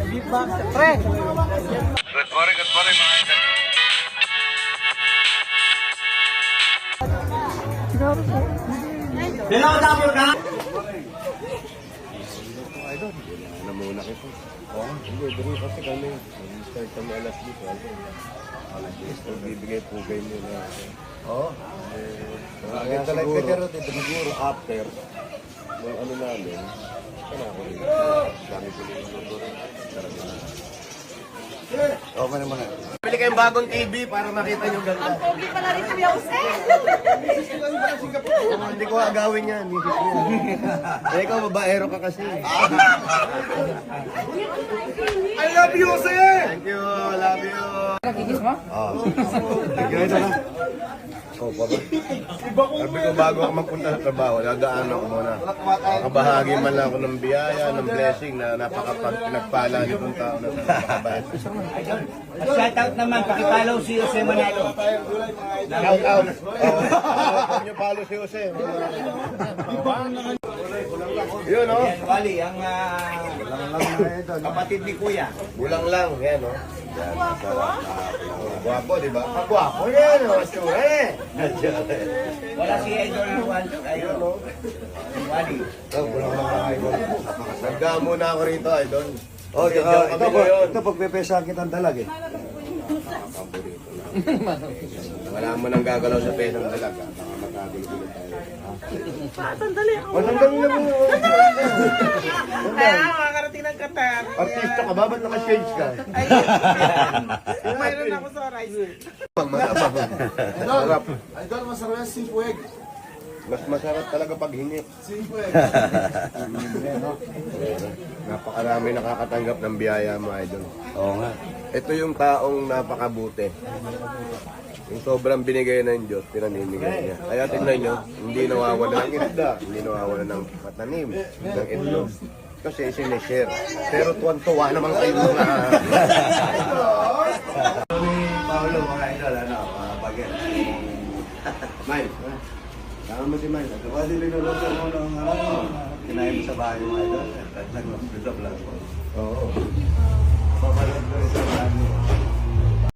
Beatbox. Pre! Good morning mga idol. Dalawa tapos ka? Idol, na muna kita. Oo, hindi, dito kasi kami. Start kami alas dito. Alas dito, bibigay po kayo muna. Oo. Kaya siguro, dito siguro after, nung ano namin, kaya ako rin. Dami ko rin siguro. Okay naman. Bili kayong bagong TV para makita nyo ganda. Ang pogi pala rin si Jose. Hindi ko agawin yan. Eh, ikaw, babaero ka kasi. I love you, sir! Thank you, love you. Nagigis mo? Thank you, ito na. Oh, pa ba? Sabi ko, bago ako magpunta sa trabaho, dadaan ako muna. Makabahagi man lang ako ng biyaya, ng blessing na napakapagpinagpala nitong tao na napakabayad. Shoutout naman, pakipalaw si Jose Manalo. Shout out. Huwag niyo palo si Jose. Yun, oh. Wally, ang kapatid ni Kuya. Bulang lang, yan, oh. Guwapo, di ba? Guwapo yan, oh. Asura, eh. Wala si Idol Juan. Ayun, no? Wally. Bulang lang mga idol. Nagdamo na ako rito, idol. Oh, ito pagpepesahan kitang dalag eh. Wala mo nang gagalaw sa pesang talaga. Baka magkagulo-gulo tayo. Sandali ako. Matandang na mo. Kaya makakarating ng Qatar. Artista ka ba? Ba't naka-shades ka? Mayroon ako sa rice. Masarap. Idol, masarap yung seafood. Mas masarap talaga pag hingit. Seafood. Napakarami nakakatanggap ng biyaya mo, idol. Oo nga. Ito yung taong napakabuti. Yung sobrang binigay ng Diyos, pinamimigay niya. Kaya tignan nyo, hindi nawawala ng isda, hindi nawawala ng patanim, ng itlog. Kasi sinishare. Pero tuwan-tuwa naman kayo mga... Paulo, mga idol, ano, bagay. Mike, tama mo si Mike. Kapag linuluto mo ng kinain mo sa bahay mga idol, nag-vlog lang po. Oo. Papalog ko rin sa bahay mo.